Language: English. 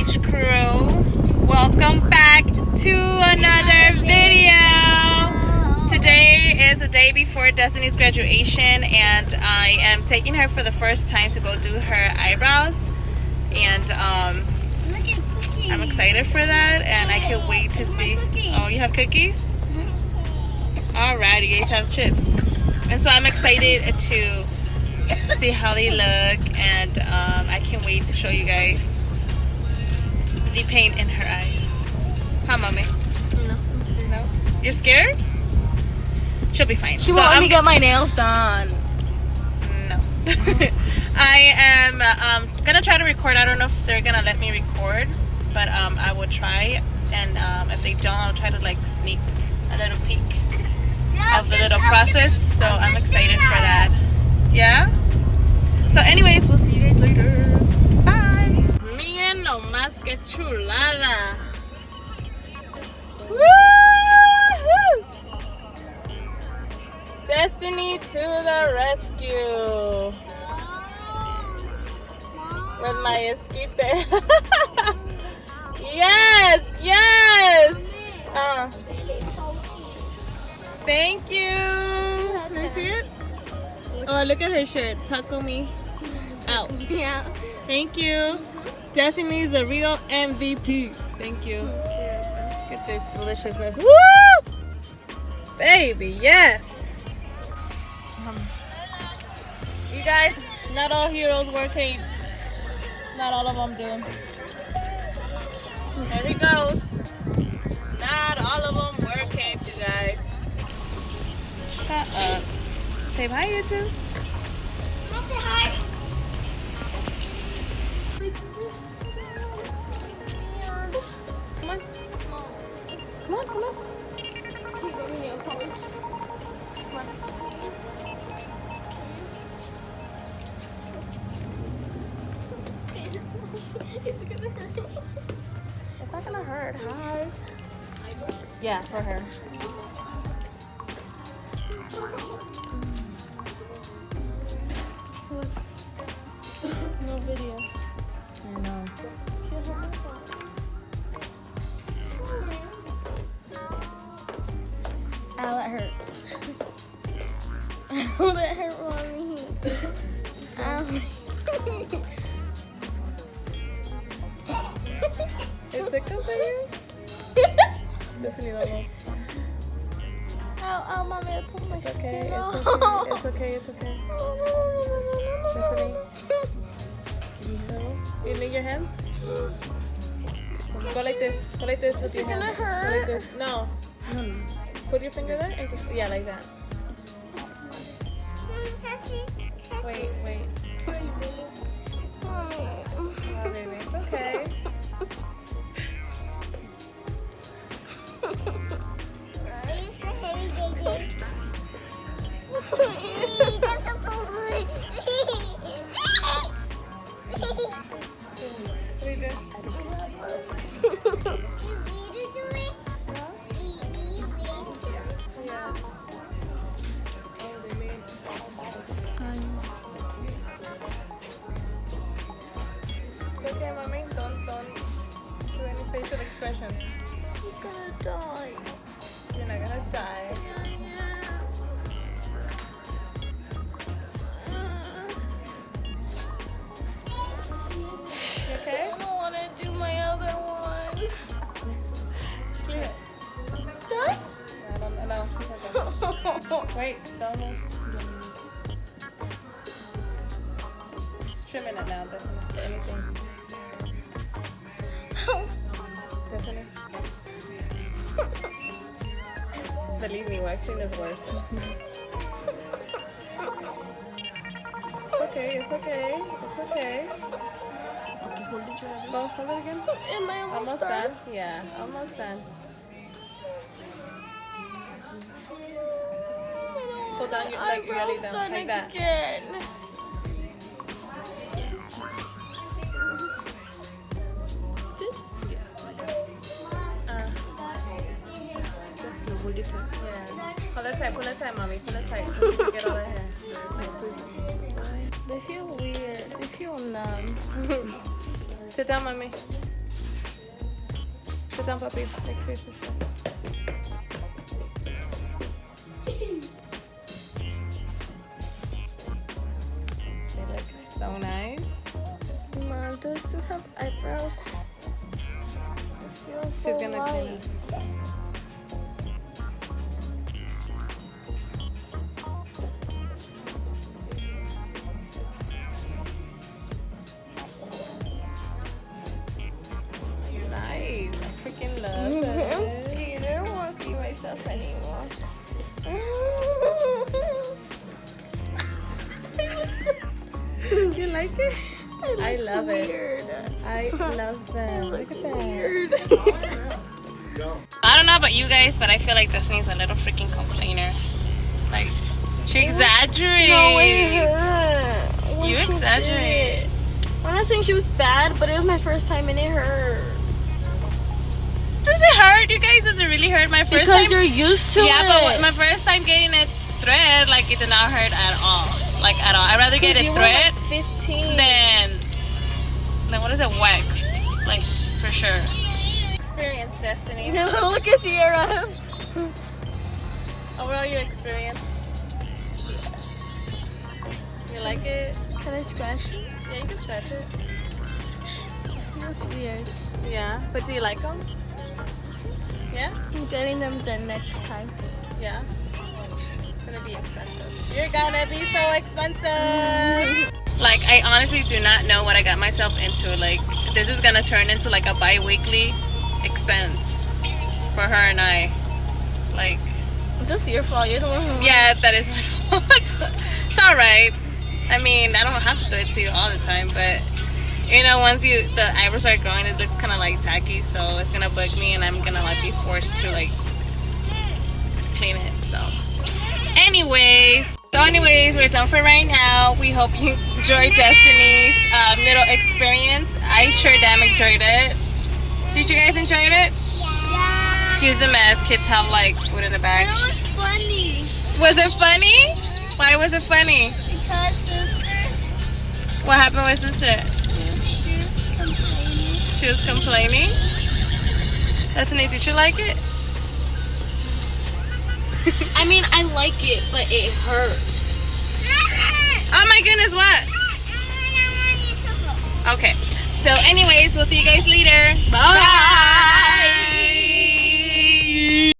Lesage crew. Welcome back to another video. Today is the day before Destiny's graduation, and I am taking her for the first time to go do her eyebrows. And I'm excited for that, and I can't wait to see. Oh, you have cookies? Alright, you guys have chips. And so I'm excited to see how they look, and I can't wait to show you guys the paint in her eyes. How, mommy? No. No? You're scared? She'll be fine. She won't let me get my nails done. No. I am gonna try to record. I don't know if they're gonna let me record, but I will try, and if they don't, I'll try to like sneak a little peek of the little process. So I'm excited for that. Yeah? So anyways, we'll see you guys later. Bye. Miren nomás que chulada. Woo! Destiny to the rescue. With my esquite. Yes, yes. Thank you. Can I see it? Oh, look at her shirt. Taco me out. Yeah. Thank you. Destiny is a real MVP. Thank you. Look at this deliciousness. Woo! Baby, yes. You guys, not all heroes wear capes. Not all of them do. There he goes. Not all of them wear capes, you guys. Shut up. Say bye, YouTube. I'll say hi. Come on. Come on, come on. Come on. It's not gonna hurt. Hi. Yeah, for her. No video. I know. Ow, that hurt. Ow, that hurt, mommy. Ow. It tickles for you? Destiny, don't know. Ow, ow, mommy, I pulled my It's okay. skin off. It's okay. It's okay. Destiny. You need your hands? Go like this. Go like this with Is your it gonna hands. Go like hurt? this. No. Put your finger there and just, yeah, like that. Wait. Mommy. Oh, baby. It's okay. What are you doing? It's okay, mommy. Don't do any facial expressions. I'm gonna die. You're not gonna die. You okay? I don't want to do my other one. Clean it. Done? I don't know. She's okay. Wait, don't move. Just trimming it now. Doesn't do anything. Doesn't it? Believe me, waxing is worse. It's okay. It's okay. It's okay. Okay, hold it, Jordan. Go, hold it again. Am I almost done? Done? Yeah, almost done. Hold down your like your belly down like that. Again. Yeah. Pull it tight, mommy. Pull it tight. So you can get all the hair. They feel weird. They feel numb. Sit down, mommy. Sit down, puppy, next to your sister. They look so nice. Mom, do I still have eyebrows? She's gonna clean it. Nice. I freaking love it. I'm scared. I don't want to see myself anymore. You like it? I love weird. it. I love them. Look at that. Weird. I don't know about you guys, but I feel like Destiny's a little freaking complainer. Like, she exaggerates. No, it hurt. When You she exaggerate. did it. I'm not saying she was bad, but it was my first time and it hurt. Does it hurt, you guys? Does it really hurt? My first Because time. you're used to it. Yeah, but my first time getting a thread, like, it did not hurt at all. Like, at all. I'd rather get a You were thread like 15. than what is it, wax. Like, for sure. Experience, Destiny. Look at Sierra. Overall, your experience. You like it? Can I scratch it? Yeah, you can stretch it. That's weird. Yeah, but do you like them? Yeah? I'm getting them done next time. Yeah. It's gonna be expensive. You're gonna be so expensive. Like, I honestly do not know what I got myself into. Like, this is gonna turn into like a bi-weekly expense for her and I. Like, That's your fault. You're the one who. yeah, that is my fault. It's alright. I mean, I don't have to do it to you all the time, but you know, once the eyebrows start growing, it looks kind of like tacky, so it's gonna bug me, and I'm gonna like be forced to like clean it. So, anyways, we're done for right now. We hope you enjoyed Destiny's little experience. I sure damn enjoyed it. Did you guys enjoy it? Yeah. Excuse the mess. Kids have like food in the bag. It was funny. Was it funny? Why was it funny? Because sister. What happened with sister? She was complaining. She was complaining. Destiny, did you like it? I mean, I like it, but it hurt. Oh my goodness, what? Okay. So anyways, we'll see you guys later. Bye. Bye.